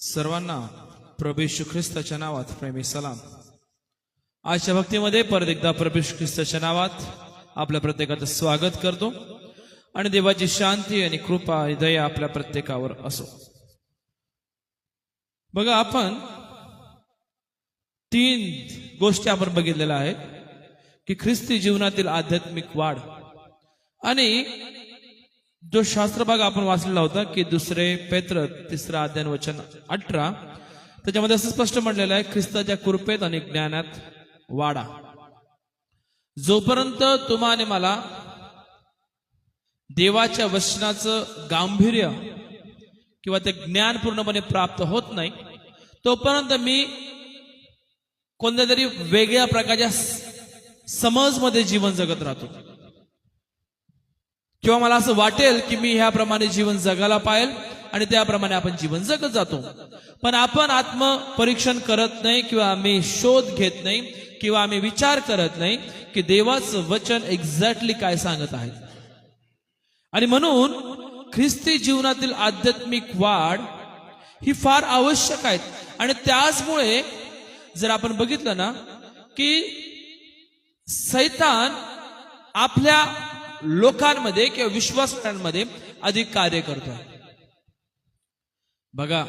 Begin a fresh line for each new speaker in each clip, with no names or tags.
सर्वांना प्रभू येशू ख्रिस्ताच्या नावात प्रेमी सलाम। आजच्या भक्तीमध्ये परत एकदा प्रभू येशू ख्रिस्ताच्या नावात आपल्या प्रत्येकाचं स्वागत करतो आणि देवाची शांती आणि कृपा आणि दया आपल्या प्रत्येकावर असो। बघा, आपण 3 गोष्टी आपण बघितलेल्या आहेत की ख्रिस्ती जीवनातील आध्यात्मिक वाढ, आणि जो शास्त्र भाग आपण वाचलेला होता की 2 पेत्र 3 अध्याय वचन 18, त्याच्यामध्ये असं स्पष्ट म्हटलेलं आहे, ख्रिस्ताच्या कृपेत आणि ज्ञानात वाढा। जोपर्यंत तुम्हाला मला देवाच्या वचनाचं गांभीर्य किंवा ते ज्ञान पूर्णपणे प्राप्त होत नाही, तोपर्यंत मी कोणत्या तरी वेगळ्या प्रकारच्या समजमध्ये जीवन जगत राहतो, किंवा मला असं वाटेल की मी ह्याप्रमाणे जीवन जगायला पाहिजे आणि त्याप्रमाणे आपण जीवन जगत जातो। पण आपण आत्मपरीक्षण करत नाही, किंवा आम्ही शोध घेत नाही, किंवा आम्ही विचार करत नाही की देवाचं वचन एक्झॅक्टली काय सांगत आहे। आणि म्हणून ख्रिस्ती जीवनातील आध्यात्मिक वाढ ही फार आवश्यक आहे। आणि त्याचमुळे जर आपण बघितलं ना की सैतान आपल्या लोकांमध्ये किंवा विश्वासांमध्ये अधिक कार्य करतो। बघा,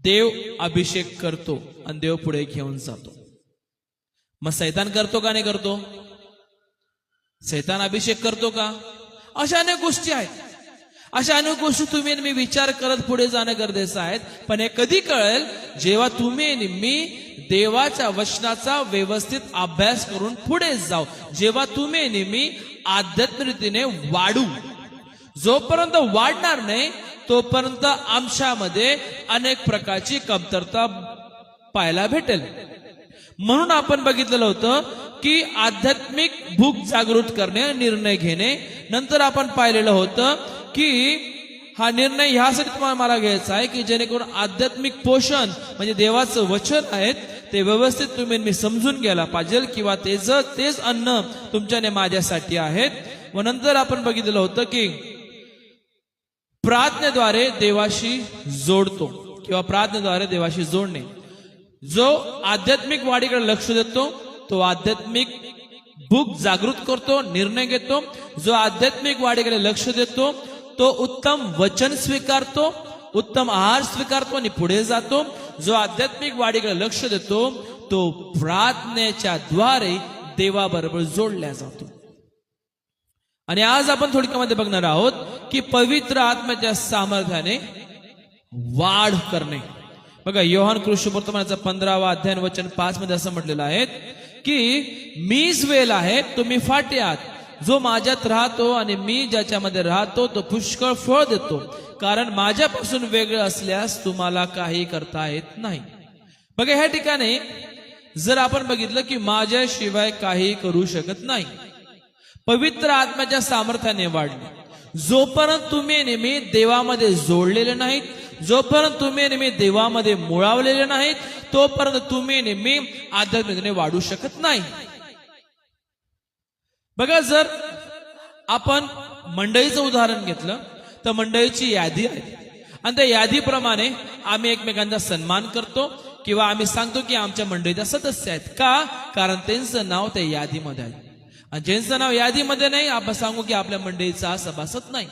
देव अभिषेक करतो आणि देव पुढे घेऊन जातो, मग सैतान करतो का नाही करतो? सैतान अभिषेक करतो का? अशा अनेक गोष्टी आहेत। अशा अनेक गोष्टी तुम्ही आणि मी विचार करत पुढे जाणं गरजेचं आहे। पण हे कधी कळेल? जेव्हा तुम्ही आणि मी देवाच्या वचनाचा व्यवस्थित अभ्यास करून पुढे जाऊ, जेव्हा तुम्ही आणि मी आध्यात्मिक रीतीने वाढू। जोपर्यंत वाढणार नाही तोपर्यंत आमच्यामध्ये अनेक प्रकारची कमतरता पाहायला भेटेल। म्हणून आपण बघितलेलं होतं की आध्यात्मिक भूक जागृत करणे, निर्णय घेणे। नंतर आपण पाहिलेलं होतं की हा निर्णय ह्यासाठी तुम्हाला मला घ्यायचा आहे की जेणेकरून आध्यात्मिक पोषण म्हणजे देवाचं वचन आहे ते व्यवस्थित तुम्ही मी समजून घ्यायला पाहिजे, किंवा तेच अन्न तुमच्याने माझ्यासाठी आहेत। व नंतर आपण बघितलेलं होतं की प्रार्थनेद्वारे देवाशी जोडतो, किंवा प्रार्थनेद्वारे देवाशी जोडणे। जो आध्यात्मिक वाढीकडे लक्ष देतो तो आध्यात्मिक भूक जागृत करतो, निर्णय घेतो। जो आध्यात्मिक वाढीकडे लक्ष देतो तो उत्तम वचन स्वीकारतो, उत्तम आहार स्वीकारतो आणि पुढे जातो। जो आध्यात्मिक वाढीकडे लक्ष देतो तो प्रार्थनेच्या द्वारे देवाबरोबर जोडला जातो। आणि आज आपण थोडक्यामध्ये बघणार आहोत की पवित्र आत्म्याच्या सामर्थ्याने वाढ करणे। बघा, योहान कृष्णवर्तमानाचा 15वा अध्याय वचन 5 मध्ये असं म्हटलेलं आहे की मीच वेल आहे, तुम्ही फाटे आहात। जो माझ्यात राहतो आणि मी ज्याच्यामध्ये राहतो तो पुष्कळ फळ देतो, कारण माझ्यापासून वेगळं असल्यास तुम्हाला काही करता येत नाही। बघा, ह्या ठिकाणी जर आपण बघितलं की माझ्याशिवाय काही करू शकत नाही। पवित्र आत्म्याच्या सामर्थ्याने वाढणे। जोपर्यंत तुम्ही नेहमी देवामध्ये जोडलेले नाहीत, जोपर्यंत तुम्ही नेहमी देवामध्ये मुळावलेले नाहीत, तोपर्यंत तुम्ही नेहमी आध्यात्मिकतेने वाढू शकत नाही। बघा, जर आपण मंडळीचं उदाहरण घेतलं तर मंडळीची यादी आहे, आणि त्या यादीप्रमाणे आम्ही एकमेकांचा सन्मान करतो, किंवा आम्ही सांगतो की आमच्या मंडळीचा सदस्य आहेत। का? कारण त्यांचं नाव त्या यादीमध्ये आहे, आणि ज्यांचं नाव यादीमध्ये नाही आपण सांगू की आपल्या मंडळीचा सभासद नाही।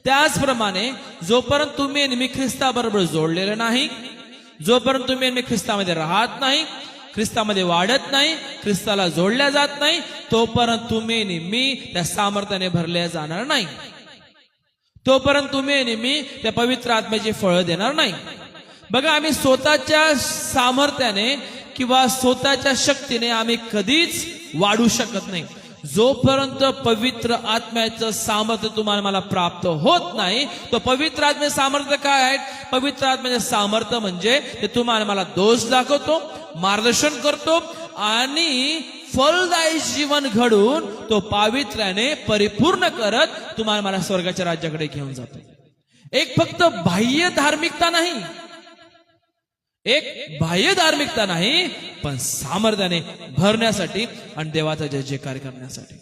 त्याचप्रमाणे जोपर्यंत तुम्ही नेहमी ख्रिस्ताबरोबर जोडलेले नाही, जोपर्यंत तुम्ही नेहमी ख्रिस्तामध्ये राहत नाही, ख्रिस्तामध्ये वाढत नाही, ख्रिस्ताला जोडल्या जात नाही, तोपर्यंत तुम्ही नेहमी त्या सामर्थ्याने भरल्या जाणार नाही, तोपर्यंत तुम्ही नेहमी त्या पवित्र आत्म्याची फळं देणार नाही। बघा, आम्ही स्वतःच्या सामर्थ्याने किंवा स्वतःच्या शक्तीने आम्ही कधीच वाढू शकत नाही। जोपर्यंत पवित्र आत्म्याचं सामर्थ्य तुम्हाला मला प्राप्त होत नाही, तो पवित्र आत्म्याचं सामर्थ्य काय आहे? पवित्र आत्म्याचं सामर्थ्य म्हणजे ते तुम्हाला मला दोष दाखवतो, मार्गदर्शन करतो, आणि फलदायी जीवन घडून तो पावित्र्याने परिपूर्ण करत तुम्हाला मला स्वर्गाच्या राज्याकडे घेऊन जातो। एक फक्त बाह्य धार्मिकता नाही, एक बाह्य धार्मिकता नाही, पण सामर्थ्याने भरण्यासाठी आणि देवाचा जय जयकार करण्यासाठी।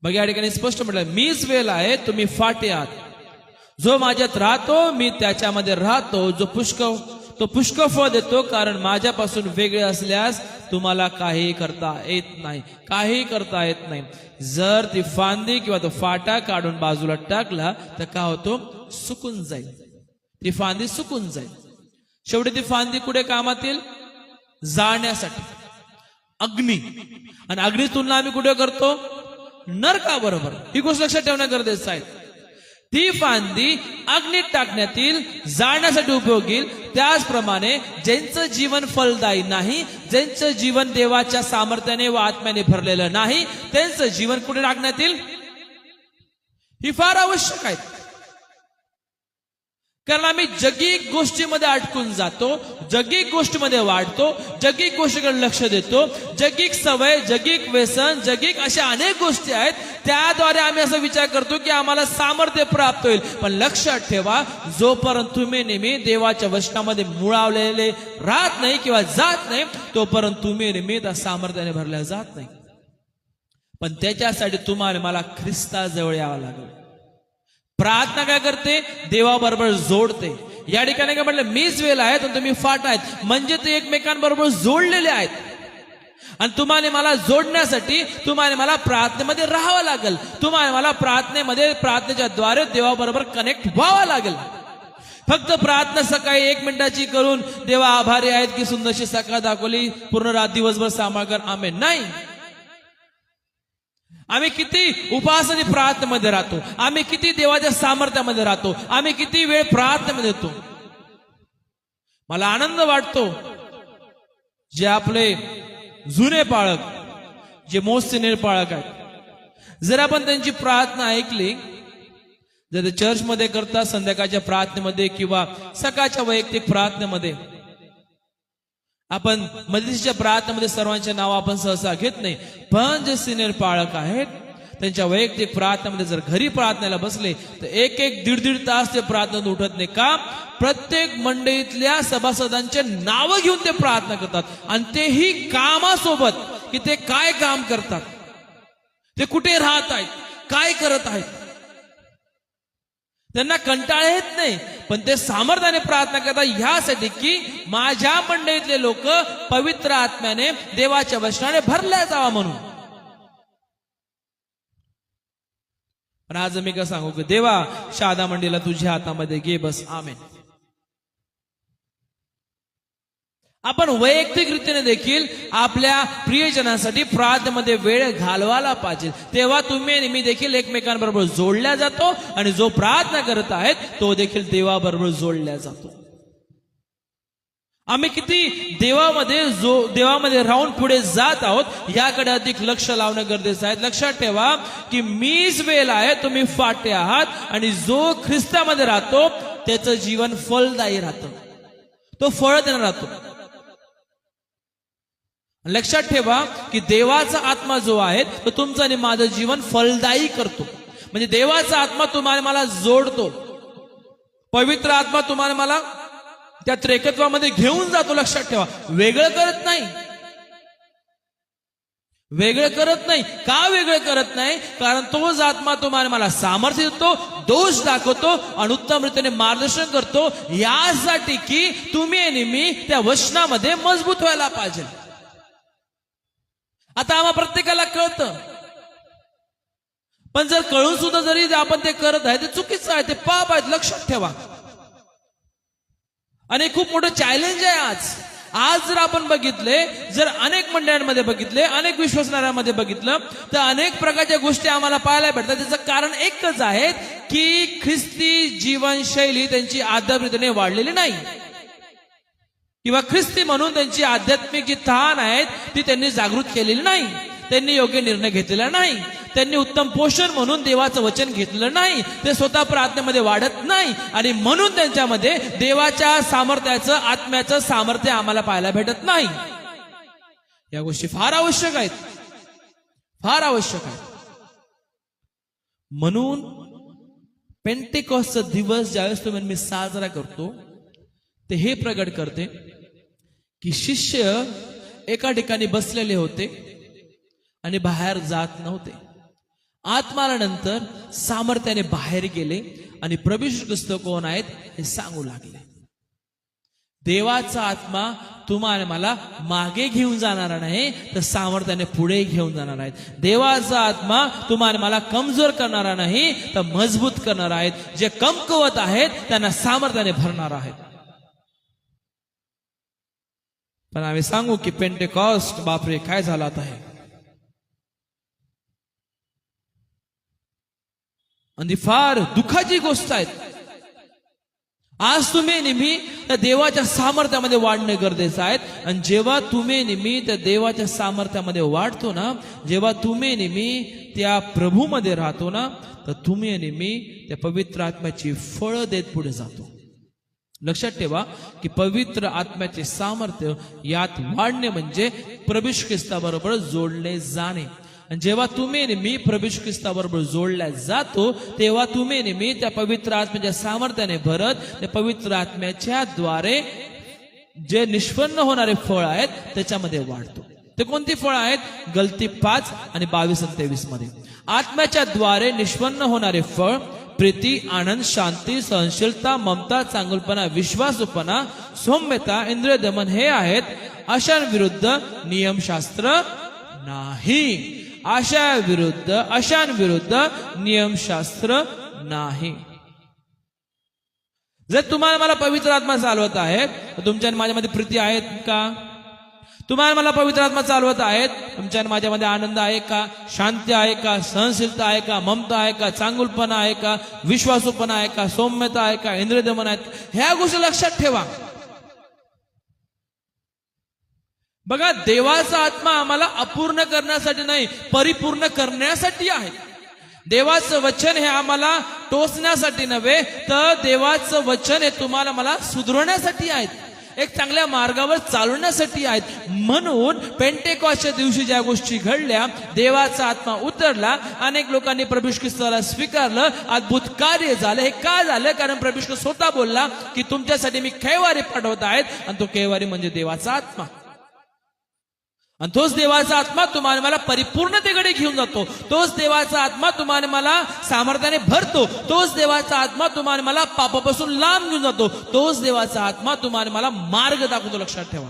मग या ठिकाणी स्पष्ट म्हटलं, मीच वेल आहे, तुम्ही फाटे आहात। जो माझ्यात राहतो मी त्याच्यामध्ये राहतो, तो पुष्कळ फळ देतो, कारण माझ्यापासून वेगळे असल्यास तुम्हाला काही करता येत नाही, काही करता येत नाही. जर ती फांदी किंवा तो फाटा काढून बाजूला टाकला तर काय होतो? सुकून जाईल, ती फांदी सुकून जाईल. शेवटी ती फांदी कुठे कामात येईल? जाळण्यासाठी. अग्नी, आणि अग्नी तुलना आम्ही कुठे करतो? नरकाबरोबर. ही गोष्ट लक्षात ठेवणं गरजेचं आहे. ती फांदी अग्नीत टाकण्यात येईल, जाळण्यासाठी उपयोग येईल. त्याचप्रमाणे ज्यांचं जीवन फलदायी नाही, ज्यांचं जीवन देवाच्या सामर्थ्याने व आत्म्याने भरलेलं नाही, त्यांचं जीवन कुठे टाकण्यात येईल? ही फार आवश्यक आहे. कारण आम्ही जगिक गोष्टीमध्ये अटकून जातो, जगिक गोष्टीमध्ये वाढतो, जगिक गोष्टीकडे लक्ष देतो. जगिक सवय, जगिक व्यसन, जगिक अशा अनेक गोष्टी आहेत, त्याद्वारे आम्ही असा विचार करतो की आम्हाला सामर्थ्य प्राप्त होईल. पण लक्षात ठेवा, जोपर्यंत तुम्ही नेहमी देवाच्या वचनामध्ये मुळावलेले राहत नाही किंवा जात नाही, तोपर्यंत तुम्ही नेहमी त्या सामर्थ्याने भरल्या जात नाही. पण त्याच्यासाठी तुम्हाला मला ख्रिस्ताजवळ यावं लागेल. प्रार्थना काय करते? देवाबरोबर जोडते. या ठिकाणी काय म्हटलं? मीच वेल आहे तर तुम्ही फाट आहेत, म्हणजे ते एकमेकांबरोबर जोडलेले आहेत. आणि तुम्हाला मला जोडण्यासाठी तुम्हाला मला प्रार्थनेमध्ये राहावं लागेल. तुम्हाला मला प्रार्थनेच्या द्वारे देवाबरोबर कनेक्ट व्हावं लागेल. फक्त प्रार्थना सकाळी 1 मिनिटाची करून देवा आभारी आहेत की सुंदरशी सकाळ दाखवली, पूर्ण रात दिवसभर सांभाळ कर, आमेन, नाही. आम्ही किती उपासनी प्रार्थनेमध्ये राहतो, आम्ही किती देवाच्या सामर्थ्यामध्ये राहतो, आम्ही किती वेळ प्रार्थनेमध्ये येतो. मला आनंद वाटतो जे आपले जुने पाळक, जे मोस्ट सिनियर पाळक आहेत, जर आपण त्यांची प्रार्थना ऐकली, जर ते चर्चमध्ये करतात, संध्याकाळच्या प्रार्थनेमध्ये किंवा सकाळच्या वैयक्तिक प्रार्थनेमध्ये, आपण मदतीच्या प्रार्थनेमध्ये सर्वांचे नाव आपण सहसा घेत नाही, पण जे सिनियर पाळक आहेत त्यांच्या वैयक्तिक प्रार्थनेमध्ये जर घरी प्रार्थनेला बसले तर 1-1, 1.5 तास ते प्रार्थनेत उठत नाही. का? प्रत्येक मंडळीतल्या सभासदांचे नाव घेऊन ते प्रार्थना करतात, आणि तेही कामासोबत, की ते काय काम करतात, ते कुठे राहत आहेत, काय करत आहेत. त्यांना कंटाळा येत नाही, पण ते सामर्थ्याने प्रार्थना करतात ह्यासाठी की माझ्या मंडळीतले लोक पवित्र आत्म्याने देवाच्या वचनाने भरल्या जावा म्हणून. पण आज मी काय सांगू की देवा शादा मंडळीला तुझ्या हातामध्ये घे बस, आमेन. आपण वैयक्तिक रीतीने देखील आपल्या प्रियजनांसाठी प्रार्थनेमध्ये वेळ घालवायला पाहिजे. तेव्हा तुम्ही आणि मी देखील एकमेकांबरोबर जोडल्या जातो, आणि जो प्रार्थना करत आहेत तो देखील देवाबरोबर जोडल्या जातो. आम्ही किती देवामध्ये राहून पुढे जात आहोत याकडे अधिक लक्ष लावणं गरजेचं आहे. लक्षात ठेवा की मीच वेल आहे, तुम्ही फाटे आहात, आणि जो ख्रिस्तामध्ये राहतो त्याचं जीवन फलदायी राहतं, तो फळ देणार राहतो. लक्षात ठेवा की देवाचा आत्मा जो आहे तो तुमचं आणि माझं जीवन फलदायी करतो. म्हणजे देवाचा आत्मा तुम्हाला मला जोडतो, पवित्र आत्मा तुम्हाला मला त्या त्रेकत्वामध्ये घेऊन जातो. लक्षात ठेवा, वेगळं करत नाही, वेगळं करत नाही. का वेगळं करत नाही? कारण तोच आत्मा तुम्हाला मला सामर्थ्य देतो, दोष दाखवतो आणि उत्तम रीतीने मार्गदर्शन करतो, यासाठी की तुम्ही आणि मी त्या वचनामध्ये मजबूत व्हायला पाहिजे. आता आम्हा प्रत्येकाला कळतं, पण जर कळून सुद्धा जरी आपण ते करत आहे ते चुकीचं आहे, ते पाप आहेत. लक्षात ठेवा, आणि खूप मोठं चॅलेंज आहे आज जर आपण बघितले, जर अनेक मंडळांमध्ये बघितले, अनेक विश्वासणाऱ्यांमध्ये बघितलं, तर अनेक प्रकारच्या गोष्टी आम्हाला पाहायला भेटतात. त्याचं कारण एकच आहे की ख्रिस्ती जीवनशैली त्यांची आध्यात्मिकतेने वाढलेली नाही, किंवा ख्रिस्ती म्हणून त्यांची आध्यात्मिक जी तहान आहे ती त्यांनी जागृत केलेली नाही, त्यांनी योग्य निर्णय घेतलेला नाही, त्यांनी उत्तम पोषण म्हणून देवाचं वचन घेतलेलं नाही, ते स्वतः प्रार्थनेमध्ये वाढत नाही, आणि म्हणून त्यांच्यामध्ये देवाच्या सामर्थ्याचं, आत्म्याचं सामर्थ्य आम्हाला पाहायला भेटत नाही. या गोष्टी फार आवश्यक आहेत, फार आवश्यक आहेत. म्हणून पेंटेकॉस्टचा दिवस ज्यावेळेस तुम्ही मी साजरा करतो ते हे प्रगट करते की शिष्य एका ठिकाणी बसलेले होते आणि बाहेर जात नव्हते. आत्माला नंतर सामर्थ्याने बाहेर गेले आणि प्रभू येशू ख्रिस्त कोण आहेत हे सांगू लागले. देवाचा आत्मा तुम्हाला मला मागे घेऊन जाणारा नाही, तर सामर्थ्याने पुढे घेऊन जाणार आहेत. देवाचा आत्मा तुम्हाला मला कमजोर करणारा नाही, तर मजबूत करणार आहेत. जे कमकुवत आहेत त्यांना सामर्थ्याने भरणार आहेत. पण आम्ही सांगू की पेंटेकॉस्ट बापरे काय झालं आता आहे. आणि फार दुःखाची गोष्ट आहे. आज तुम्ही नेहमी त्या देवाच्या सामर्थ्यामध्ये वाढणे गरजेचं आहे. आणि जेव्हा तुम्ही नेहमी त्या देवाच्या सामर्थ्यामध्ये वाढतो ना, जेव्हा तुम्ही नेहमी त्या प्रभूमध्ये राहतो ना, तर तुम्ही नेहमी त्या पवित्र आत्म्याची फळं देत पुढे जातो. लक्षात ठेवा की पवित्र आत्म्याचे सामर्थ्य यात वाढणे म्हणजे प्रभू येशू ख्रिस्ताबरोबर जोडले जाणे. आणि जेव्हा तुम्ही नेहमी प्रभू येशू ख्रिस्ताबरोबर जोडल्या जातो, तेव्हा तुम्ही नेहमी त्या पवित्र आत्म्याच्या सामर्थ्याने भरत त्या पवित्र आत्म्याच्या द्वारे जे निष्पन्न होणारे फळ आहेत त्याच्यामध्ये वाढतो. ते कोणती फळ आहेत? गलती 5 आणि 22 आणि 23 मध्ये आत्म्याच्या द्वारे निष्पन्न होणारे फळ प्रीती, आनंद, शांती, सहनशीलता, ममता, चांगुलपणा, विश्वासूपणा, सौम्यता, इंद्रिय दमन हे आहेत. अशांविरुद्ध नियमशास्त्र नाही. अशांविरुद्ध नियमशास्त्र नाही. जर तुम्हाला मला पवित्र आत्मा चालवत आहे, तर तुमच्या आणि माझ्यामध्ये प्रीती आहेत का? तुम्हाला मला पवित्र आत्मा चालवत आहेत, तुमच्या आणि माझ्यामध्ये आनंद आहे का? शांती आहे का? सहनशीलता आहे का? ममता आहे का? चांगुलपणा आहे का? विश्वासूपणा आहे का? सौम्यता आहे का? इंद्रिय दमन आहेत? ह्या गोष्टी लक्षात ठेवा. बघा, देवाचा आत्मा आम्हाला अपूर्ण करण्यासाठी नाही, परिपूर्ण करण्यासाठी आहे. देवाचं वचन हे आम्हाला टोचण्यासाठी नव्हे, तर देवाचं वचन हे तुम्हाला मला सुधारण्यासाठी आहेत, एक चांगल्या मार्गावर चालवण्यासाठी आहेत. म्हणून पेंटेकॉस्टच्या दिवशी ज्या गोष्टी घडल्या, देवाचा आत्मा उतरला, अनेक लोकांनी प्रभू येशू ख्रिस्ताला स्वीकारलं, अद्भुत कार्य झालं. हे का झालं? कारण प्रभू येशू ख्रिस्त स्वतः बोलला की तुमच्यासाठी मी कैवारी पाठवत आहेत, आणि तो कैवारी म्हणजे देवाचा आत्मा. आणि तोच देवाचा आत्मा तुम्हाला मला परिपूर्णतेकडे घेऊन जातो. तोच देवाचा आत्मा तुम्हाला मला सामर्थ्याने भरतो. तोच देवाचा आत्मा तुम्हाला मला पापापासून लांब घेऊन जातो. तोच देवाचा आत्मा तुम्हाला मला मार्ग दाखवतो. लक्षात ठेवा.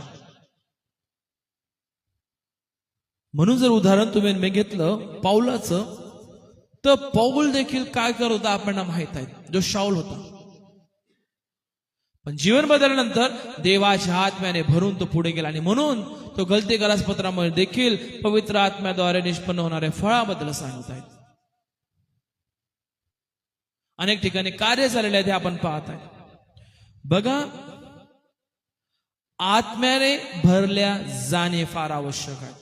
म्हणून जर उदाहरण तुम्ही मी घेतलं पाऊलाचं, तर पाऊल देखील काय करत होता आपल्याला माहित आहे, जो शाऊल होता. पण जीवन बदलल्यानंतर देवाच्या आत्म्याने भरून तो पुढे गेला. आणि म्हणून तो गलती गलासपत्रामध्ये देखील पवित्र आत्म्याद्वारे निष्पन्न होणाऱ्या फळाबद्दल सांगत आहेत. अनेक ठिकाणी कार्य झालेले आहे ते आपण पाहत आहे. बघा, आत्म्याने भरल्या जाणे फार आवश्यक आहे.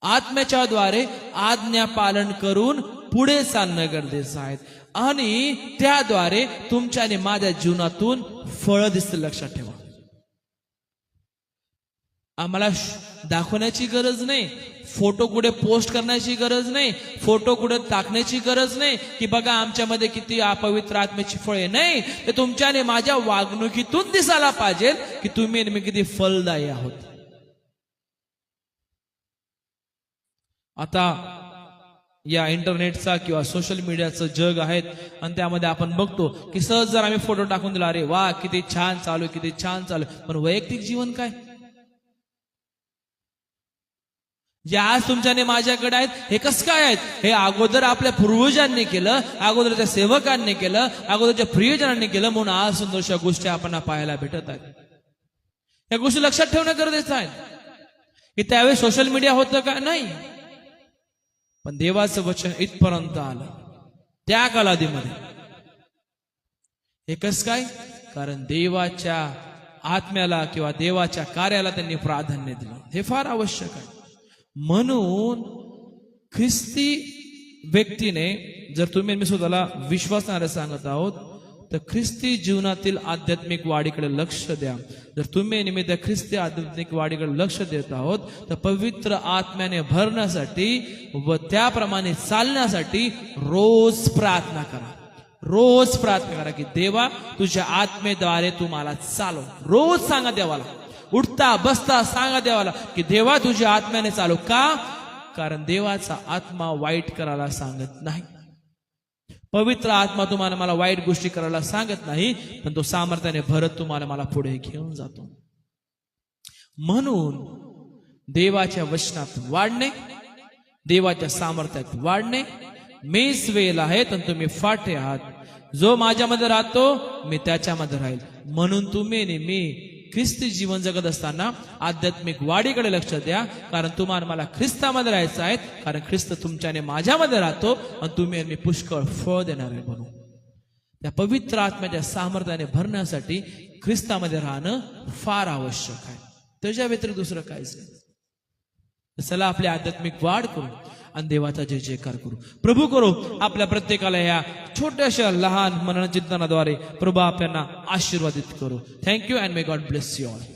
आत्म्याच्या द्वारे आज्ञा पालन करून पुढे चालणं गरजेचं आहे. आणि त्याद्वारे तुमच्या आणि माझ्या जीवनातून फळं दिसतील. लक्षात ठेवा. आम्हाला दाखवण्याची गरज नाही, फोटो कुठे पोस्ट करण्याची गरज नाही, फोटो कुठे टाकण्याची गरज नाही की बघा आमच्यामध्ये किती अपवित्र आत्म्याची फळे. नाही, ते तुमच्या आणि माझ्या वागणुकीतून दिसायला पाहिजे की तुम्ही आणि मी किती फलदायी आहोत. आता या इंटरनेटचा किंवा सोशल मीडियाचं जग आहे, आणि त्यामध्ये आपण बघतो की सहज जर आम्ही फोटो टाकून दिला, अरे वा किती छान चालू, किती छान चालू. पण वैयक्तिक जीवन काय? जे आज तुमच्याने माझ्याकडे आहेत हे कसं काय आहेत? हे अगोदर आपल्या पूर्वजांनी केलं, अगोदरच्या सेवकांनी केलं, अगोदरच्या प्रियजनांनी केलं, म्हणून आज सुंदरशा गोष्टी आपण पाहायला भेटत आहेत. या गोष्टी लक्षात ठेवणं गरजेचं आहे की त्यावेळी सोशल मीडिया होतं का? नाही. पण देवाचं वचन इथपर्यंत आलं त्या कालावधीमध्ये. हे कसं काय? कारण देवाच्या आत्म्याला किंवा देवाच्या कार्याला त्यांनी प्राधान्य दिलं. हे फार आवश्यक आहे. म्हणून ख्रिस्ती व्यक्तीने, जर तुम्ही मी स्वतःला विश्वासणारे सांगत आहोत, तर ख्रिस्ती जीवनातील आध्यात्मिक वाढीकडे लक्ष द्या. जर तुम्ही निमित्त ख्रिस्ती आध्यात्मिक वाढीकडे लक्ष देत आहोत, तर पवित्र आत्म्याने भरण्यासाठी व त्याप्रमाणे चालण्यासाठी रोज प्रार्थना करा. रोज प्रार्थना करा की देवा तुझ्या आत्मेद्वारे तू मला चालव. रोज सांगा देवाला, उठता बसता सांगा देवाला की देवा तुझ्या आत्म्याने चालव. का? कारण देवाचा आत्मा वाईट करायला सांगत नाही. पवित्र आत्मा तुम्हाला मला वाईट गोष्टी करायला सांगत नाही, पण तो सामर्थ्याने भरत तुम्हाला मला पुढे घेऊन जातो. म्हणून देवाच्या वचनात वाढणे, देवाच्या सामर्थ्यात वाढणे. मीच वेल आहे तर तुम्ही फाटे आहात. जो माझ्यामध्ये राहतो मी त्याच्यामध्ये राहील. म्हणून तुम्ही आणि मी ख्रिस्ती जीवन जगत असताना आध्यात्मिक वाढीकडे लक्ष द्या, कारण तुम्हाला मला ख्रिस्तामध्ये राहायचं आहे. कारण ख्रिस्त तुमच्याने माझ्यामध्ये राहतो आणि तुम्ही मी पुष्कळ फळ देणारे बनू. त्या पवित्र आत्म्याच्या सामर्थ्याने भरण्यासाठी ख्रिस्तामध्ये राहणं फार आवश्यक आहे. त्याच्या व्यतिरिक्त दुसरं काहीच नाही. चला आपली आध्यात्मिक वाढ करू आणि देवाचा जय जयकार करू. प्रभू करो आपल्या प्रत्येकाला या छोट्याशा लहान मनन चिंतनाद्वारे प्रभू आपल्याला आशीर्वादित करू. Thank you and may God bless you all.